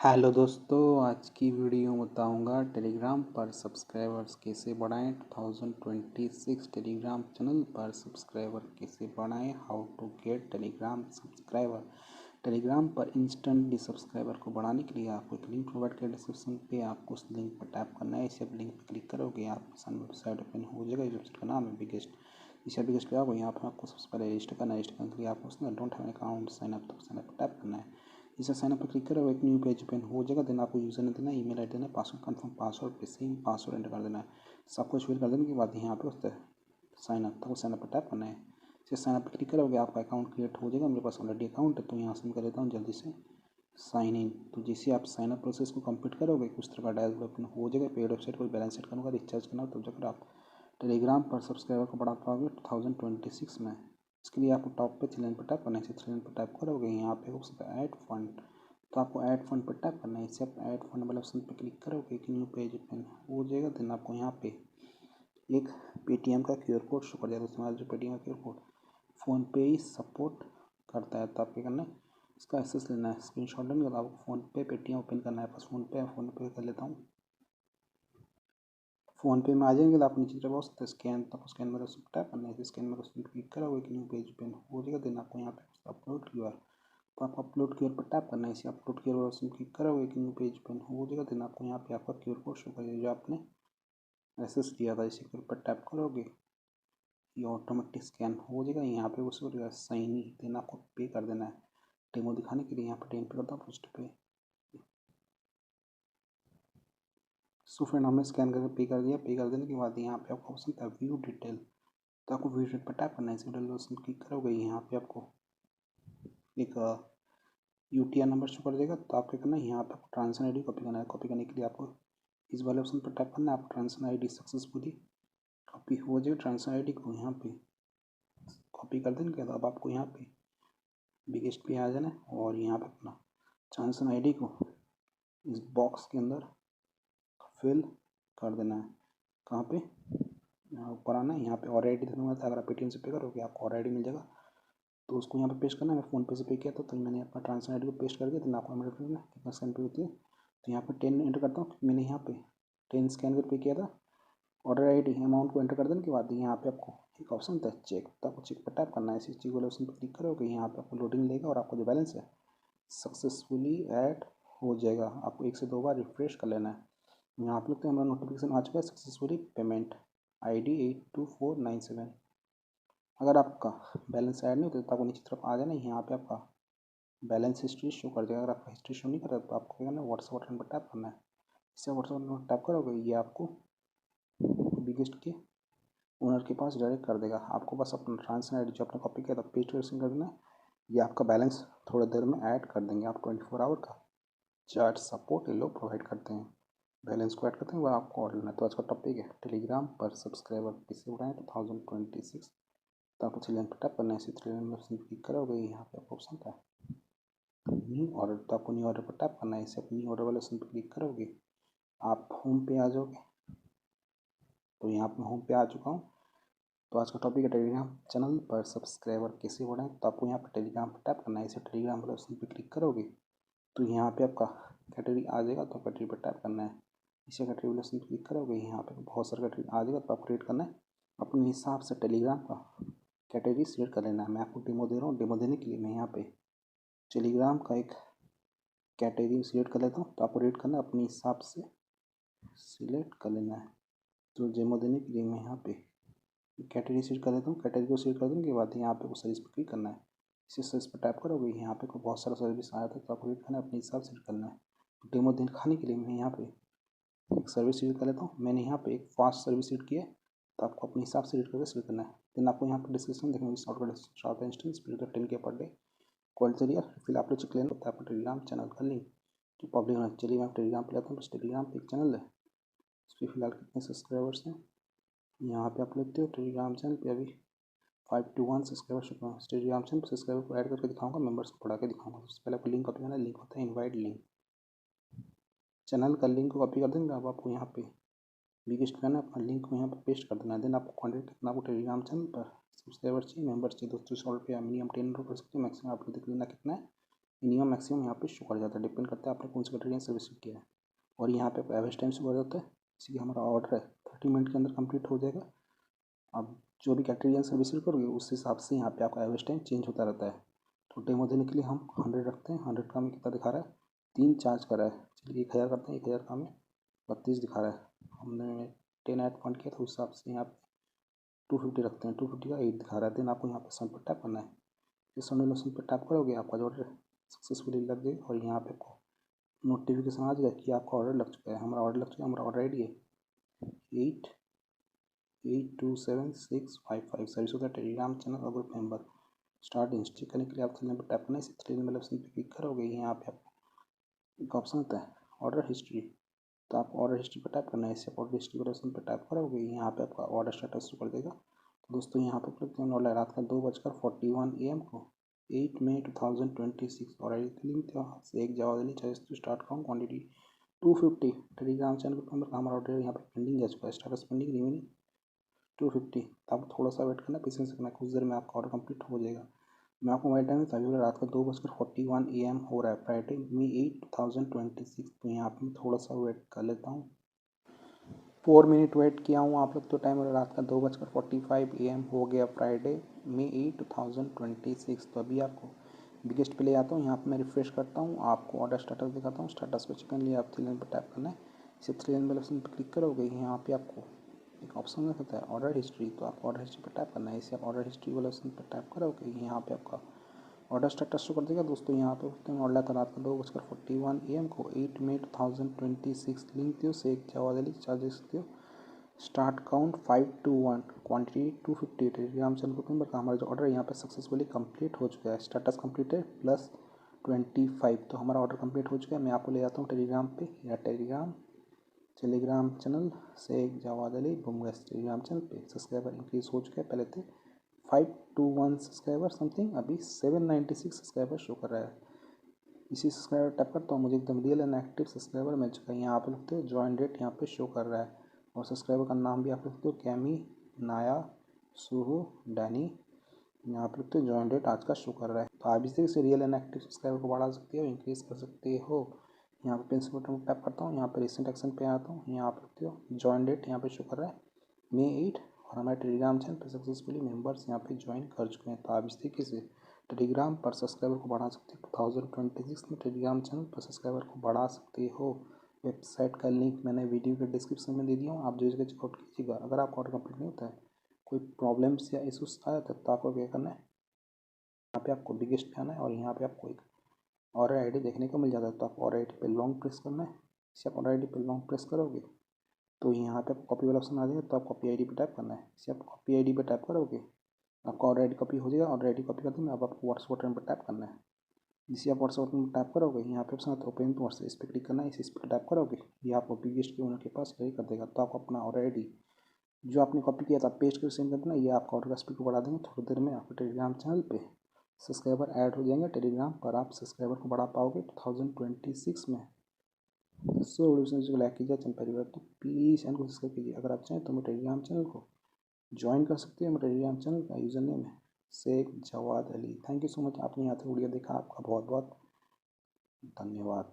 Hello दोस्तों, आज की वीडियो में बताऊंगा टेलीग्राम पर सब्सक्राइबर्स कैसे बढ़ाएं। 2026 टेलीग्राम चैनल पर सब्सक्राइबर कैसे बढ़ाएं। How to get Telegram subscriber. Telegram पर इंस्टेंटली सब्सक्राइबर को बढ़ाने के लिए आपको एक लिंक प्रोवाइड किया डिस्क्रिप्शन पे। आपको उस लिंक पर टैप करना है। इसे लिंक पर क्लिक करोगे आपके सामने वेबसाइट ओपन हो जाएगा। इस वेबसाइट का नाम है बिगेस्ट। इस बिगेस्ट पे आपको यहाँ पर आपको सबसे पहले रजिस्टर करना है। रजिस्टर करने के लिए आपको उसमें don't have account sign up, तो साइन अप पर टैप करना है। इसे साइन अप पर क्लिक करो, एक न्यू पेज ओपन हो जाएगा। देन आपको यूजर ने देना है, ईमेल आईडी देना है, पासवर्ड कंफर्म पासवर्ड पे सेम पासवर्ड एंटर कर देना है। सब कुछ फिल कर देने के बाद यहाँ पे उससे साइन अप था, साइन अप पर टैप करना है। इसे साइन अप पर क्लिक करोगे आपका अकाउंट क्रिएट हो जाएगा। मेरे पास ऑलरेडी अकाउंट है तो यहाँ से मैं कर लेता हूँ जल्दी से साइन इन। तो जैसे आप साइन अप प्रोसेस को कंप्लीट करोगे कुछ तरह का डैशबोर्ड ओपन हो जाएगा। पेड वेबसाइट कोई बैलेंस सेट करना होगा, रिचार्ज करना हो तब जाकर आप टेलीग्राम पर सब्सक्राइबर को बढ़ा पाओगे 2026 में। इसके लिए आपको टॉप पे थ्री लाइन पर टैप करना है। इसे थ्री लाइन पर टैप करोगे यहाँ पे हो सकता है ऐड फंड, तो आपको ऐड फंड पर टैप करना है। इसे आप ऐड फंड वाले ऑप्शन पर क्लिक करोगे एक न्यू पेज ओपन हो जाएगा। देन आपको यहाँ पे एक पेटीएम का क्यूआर कोड शो कर जाएगा। तो हमारा जो पेटीएम का क्यूआर कोड फ़ोन पे ही सपोर्ट करता है, तो आप क्या करना है इसका एक्सेस लेना है। स्क्रीनशॉट लेने के बाद आपको फ़ोन पे पेटीएम ओपन करना है। बस फ़ोन पे कर लेता हूँ। फ़ोन पे में आ जाएंगे तो आप नीचे जब सकते स्कैन, तो स्कैन में उस टैप करना है। स्कैन में उस क्लिक करोगे एक न्यू पेज ओपन हो जाएगा। देन आपको यहाँ पे अपलोड क्यूआर, तो आप अपलोड क्यूआर पर टैप करना है। इसे अपलोड क्यूआर ऑप्शन क्लिक करोगे एक न्यू पेज ओपन हो जाएगा। देन आपको यहाँ पे आपका क्यूआर कोड शो करेगा जो आपने एक्सेस किया था। इसे क्यूआर पर टैप करोगे ये ऑटोमेटिक स्कैन हो जाएगा। यहाँ पे उस साइन ही देन आपको पे कर देना है। डेमो दिखाने के लिए यहाँ पे 10 पे करता हूँ फर्स्ट पे। सो फ्रेंड हमने स्कैन करके पे कर दिया। पे कर देने के बाद यहाँ पे आपको ऑप्शन था व्यू डिटेल, तो आपको व्यू डिटेल पर टैप करना है। इस डिटेल ऑप्शन क्लिक करोगे यहाँ पे आपको एक यूटीआर नंबर शो कर देगा। तो आपको करना है यहाँ पे आपको ट्रांजेक्शन आईडी कॉपी करना है। कॉपी करने के लिए आपको इस वाले ऑप्शन पर टैप करना है। आपको ट्रांजेक्शन आईडी सक्सेसफुली कॉपी हो जाएगी। ट्रांजेक्शन आईडी को यहाँ पे कॉपी कर देने के बाद अब आपको यहाँ पे बिगेस्ट पे आ जाना है और यहाँ पे अपना ट्रांजेक्शन आईडी को इस बॉक्स के अंदर फिल कर देना है। कहाँ पे यहाँ ऊपर आना है। यहाँ पे और आई डी दूंगा था, अगर आप पेटीएम से पे करोगे आपको और आई डी मिल जाएगा। तो उसको यहाँ पे पेस्ट करना है। मैं फ़ोन पे से पे किया था तो मैंने अपना ट्रांजेक्शन आई डी को पेस्ट कर दिया। तो आपको मेरे फ्रेंड में कितना स्कैन पे होती है, तो यहाँ पे 10 एंटर करता हूँ। मैंने यहाँ पे 10 स्कैन कर पे किया था। ऑर्डर आई डी अमाउंट को एंटर कर देने के बाद यहाँ पे आपको एक ऑप्शन था चेक, तो आपको चेक पर टैप करना है। इसी चेक वाले ऑप्शन पर क्लिक करोगे यहाँ पे आपको लोडिंग लेगा और आपका जो बैलेंस है सक्सेसफुली ऐड हो जाएगा। आपको 1 से 2 बार रिफ्रेश कर लेना है। यहाँ पे लगता है हमारा नोटिफिकेशन आ चुका है सक्सेसफुली पेमेंट ID 82497। अगर आपका बैलेंस ऐड नहीं होता तो आपको नीचे तरफ आ जाना है। यहाँ पे आपका बैलेंस हिस्ट्री शो कर देगा। अगर आपका हिस्ट्री शो नहीं कर रहा तो आपको क्या करना है व्हाट्सएप बटन पर टैप करना है। इससे व्हाट्सएप बटन पर टैप करोगे ये आपको बिगेस्ट के ओनर के पास डायरेक्ट कर देगा। आपको बस अपना ट्रांजेक्शन आई डी जो आपने कॉपी किया था पेस्ट कर देना है। ये आपका बैलेंस थोड़ी देर में ऐड कर देंगे। आप 24 आवर का चार्ट सपोर्ट ये लोग प्रोवाइड करते हैं। बैलेंस को ऐड करते हैं वह आपको और लेना है। तो आज का टॉपिक है टेलीग्राम पर सब्सक्राइबर कैसे बढ़ाएं 2026। तो आपको थ्री लाइन पर टैप करना है। इसी थ्री लाइन में ऑप्शन क्लिक करोगे यहाँ पे आपको ऑप्शन था न्यू ऑर्डर, तो आपको न्यू ऑर्डर पर टैप करना है। इसे न्यू ऑर्डर वाले ऑप्शन पर क्लिक करोगे आप होम पे आ जाओगे। तो यहाँ पर होम पे आ चुका हूँ। तो आज का टॉपिक है टेलीग्राम चैनल पर सब्सक्राइबर कैसे बढ़ाएं। तो आपको यहाँ पर टेलीग्राम पर टैप करना है। इसे टेलीग्राम वाले ऑप्शन पर क्लिक करोगे तो यहाँ पे आपका कैटेगरी आ जाएगा। तो कैटेगरी पर टैप करना है। इसे कैटेगरी वाले ऑप्शन पर क्लिक करोगे यहाँ पे बहुत सारा कैटेगरी आ जाएगा। तो आपको क्रिएट करना है अपने हिसाब से टेलीग्राम का कैटेगरी सिलेक्ट कर लेना है। मैं आपको डेमो दे रहा हूँ। डेमो देने के लिए मैं यहाँ पे टेलीग्राम का एक कैटेगरी सिलेक्ट कर लेता हूँ। तो आपको रेट करना है अपने हिसाब से सिलेक्ट कर लेना है। तो डेमो देने के लिए मैं यहाँ पे कैटेगरी सिलेक्ट कर लेता हूँ। कैटेगरी को सिलेक्ट कर देने के बाद यहाँ पे वो सर्विस पर क्लिक करना है। इसी सर्विस पर टैप करोगे यहाँ पे को बहुत सारा सर्विस आया था। तो आपको रेट करना है अपने हिसाब से करना है। डेमो दिखाने के लिए मैं यहाँ पे एक सर्विस सिलेक्ट कर लेता हूँ। मैंने यहाँ पे एक फास्ट सर्विस सिलेक्ट किया है। तो आपको अपने हिसाब से रेट करके सिलेक्ट करना है। देन आपको यहाँ पर डिस्क्रिप्शन देखना है शॉर्ट इंस्टेंस स्पीड 10 के पर डे क्वालिटी ईयर फिर आप लोग चेक लेना होता है। आपको टेलीग्राम चैनल का लिंक जो पब्लिक होना चलिए मैं टेलीग्राम पर लेता हूँ। बस टेलीग्राम पे एक चैनल है, इस पर फिलहाल कितने सब्सक्राइबर्स हैं यहाँ पे आप लेते हो। टेलीग्राम चैनल पे अभी 521 सब्सक्राइबर शुक्र है। टेलीग्राम चैनल सब्सक्राइबर को ऐड करके दिखाऊंगा, मेंबर्स को बढ़ा के दिखाऊंगा। सबसे पहले आपको लिंक कॉपी करना है। लिंक होता है इनवाइट लिंक। चैनल का लिंक को कॉपी कर देंगे। अब आपको यहाँ पे बिगेस्ट करना है, अपना लिंक को यहाँ पर पेस्ट कर देना है। देन आपको कॉन्टेक्ट कितना आपको टेलीग्राम चैनल पर सब्सक्राइबर चाहिए, मेंबर्स चाहिए 200 रुपया मिनिमम 10 रुपये कर सकते हो। मैक्सिमम आप लोग देख लेना कितना है। मिनिमम मैक्सिमम यहाँ पे शो कर जाता है, डिपेंड करता है आपने कौन सी कैटेगरी सर्विस किया है। और यहाँ पे एवरेज टाइम शो कर जाता है, इसी हमारा ऑर्डर है 30 मिनट के अंदर कंप्लीट हो जाएगा। अब जो भी कैटेगरी सर्विस करोगे उस हिसाब से यहाँ पे आपका एवरेज टाइम चेंज होता रहता है। तो डेमो देने के लिए हम 100 रखते हैं। 100 का हमें कितना दिखा रहा है, 3 चार्ज कर रहा है। चलिए 1000 करते हैं, 1000 का हमें 32 दिखा रहा है। हमने 10 ऐड पॉइंट किया था उस हिसाब से यहाँ पे 250 रखते हैं। 250 का 8 दिखा रहा है। देन आपको यहाँ पे सेंड पर टैप करना है। इस सेंड पर टैप करोगे आपका जो ऑर्डर सक्सेसफुली लग जाएगा और यहाँ पे आपको नोटिफिकेशन आ जाएगा कि आपका ऑर्डर लग चुका है। हमारा ऑर्डर लग चुका है। हमारा ऑर्डर ID है 827655 सर्विस होता है टेलीग्राम चैनल और ग्रुप मेंबर। स्टार्ट इंस्टॉल करने के लिए आप थ्री पर टैप करना है। इसे थ्री वाले ऑप्शन पर क्लिक करोगे, यहाँ पे आपको एक ऑप्शन होता है ऑर्डर हिस्ट्री। तो आप ऑर्डर हिस्ट्री पर टैप करना है। इसे ऑर्डर हिस्ट्री वाले ऑप्शन पर टैप करोगे, यहाँ पे आपका ऑर्डर स्टेटस शो कर देगा। तो दोस्तों यहाँ पे क्लिक करना है रात का 2:41 AM को 8 मई 2026 और लिंक से एक जवाब देनी चाहिए to start count quantity 250 Telegram channel पर नंबर का हमारा ऑर्डर यहाँ पे पेंडिंग जा चुका है। Status pending remaining 250। तो आपको थोड़ा सा वेट करना, पेशेंस रखना, कुछ देर में आपका ऑर्डर कंप्लीट हो जाएगा। मैं आपको मोबाइल टाइम अभी रात का 2:41 AM हो रहा है फ्राइडे May 8, 2026। तो यहाँ पर मैं थोड़ा सा वेट कर लेता हूँ। 4 मिनट वेट किया हूँ आप लोग। तो टाइम रात का 2:45 AM हो गया फ्राइडे May 8, 2026। तो अभी आपको बिगेस्ट पे ले आता हूँ। यहाँ पे मैं रिफ्रेश करता हूँ, आपको ऑर्डर स्टेटस दिखाता हूँ। स्टेटस पे चिकन लिए आप थ्री लाइन पर टैप करना है। इसे थ्री लाइन वाले ऑप्शन पर क्लिक करोगे, यहाँ पे आपको एक ऑप्शन होता है ऑर्डर हिस्ट्री। तो आप ऑर्डर हिस्ट्री पर टैप करना है। इसे ऑर्डर हिस्ट्री वाले ऑप्शन पर टैप करोगे, यहाँ पे आपका ऑर्डर स्टेटस शो कर देगा। दोस्तों यहाँ पे ऑर्डर था रात का 2:41 AM को 8 मई 2026। लिंक दियो से एक जवाब दिली चार्जेस दियो start count 5 to 1 quantity 250 Telegram channel group member का हमारा जो ऑर्डर यहाँ पे सक्सेसफुली कंप्लीट हो चुका है। Status completed +25। तो हमारा ऑर्डर कंप्लीट हो चुका है। मैं आपको ले जाता हूँ टेलीग्राम पे या टेलीग्राम चैनल से एक जवाब Ali boom gas Telegram channel पे सब्सक्राइबर इंक्रीज हो चुका है। पहले थे 521 सब्सक्राइबर समथिंग, अभी 796 सब्सक्राइबर शो कर रहा है। इसी सब्सक्राइबर टैप करता हूँ, मुझे एकदम रियल एंड एक्टिव सब्सक्राइबर मिल चुका है। यहाँ पे लिखते हो ज्वाइन डेट यहाँ पे शो कर रहा है और सब्सक्राइबर का नाम भी आप लिखते हो कैमी, नाया, सुहू, डैनी। यहाँ पे लिखते हो ज्वाइन डेट आज का शो कर रहा है। तो आप इस तरीके से रियल एंड एक्टिव सब्सक्राइबर को बढ़ा सकते हो, इंक्रीज कर सकते हो। यहाँ पे पेंसिल बटन पर टैप करता हूँ, यहाँ पे रिसेंट एक्शन पे आता हूँ। यहाँ पे लिखते हो ज्वाइन डेट यहाँ पे शो कर रहा है May 8 और हमारे टेलीग्राम चैनल पर सक्सेसफुली मेंबर्स यहाँ पे ज्वाइन कर चुके हैं। तो आप इस तरीके से टेलीग्राम पर सब्सक्राइबर को बढ़ा सकते हो। 2026 में टेलीग्राम चैनल पर सब्सक्राइबर को बढ़ा सकते हो। वेबसाइट का लिंक मैंने वीडियो के डिस्क्रिप्शन में दे दिया हूँ, आप जो इसका चेकआउट कीजिएगा। अगर आपका ऑर्डर कंप्लीट नहीं होता है, कोई प्रॉब्लम्स या इशूज आया था, तो आपको क्या करना है, यहाँ पे आपको बिगेस्ट पे आना है और यहाँ पे आपको एक ऑर्डर ID देखने को मिल जाता है। तो आप ऑर्डर ID पे लॉन्ग प्रेस करना है। इसे आप ऑर्डर ID पे लॉन्ग प्रेस करोगे तो यहाँ पे कॉपी वाला ऑप्शन आ जाएगा। तो आप कॉपी ID पे टैप करना है। इसे आप कॉपी ID पे टैप करोगे, आपका ऑर्डर ID कॉपी हो जाएगा। ऑर्डर ID कॉपी कर देंगे। अब आपको व्हाट्सएप बटन पर टैप करना है। जिसे आप व्हाट्सएप बटन पर टैप करोगे, यहाँ पे ऑप्शन आता है ओपन टू व्हाट्सएप, इस पर क्लिक करना है। इस पर टैप करोगे, ये आपको बिगेस्ट के ओनर के पास कैरी कर देगा। तो आप अपना ऑर्डर ID जो आपने कॉपी किया था पेस्ट कर सेंड कर देना। ये आपका ऑर्डर का स्पीड को बढ़ा देंगे। थोड़ी देर में आपके टेलीग्राम चैनल पे सब्सक्राइबर ऐड हो जाएंगे। टेलीग्राम पर आप सब्सक्राइबर को बढ़ा पाओगे 2026 में। सो वीडियो को लाइक कीजिए चैनल परिवार, तो प्लीज़ चैनल को सब्सक्राइब कीजिए। अगर आप चाहें तो मेरे टेलीग्राम चैनल को ज्वाइन कर सकते हैं। मेरे टेलीग्राम चैनल का यूज़र नेम है Shaikh Jawad Ali. Thank you so much, आपने यहाँ तक वीडियो देखा, आपका बहुत बहुत धन्यवाद।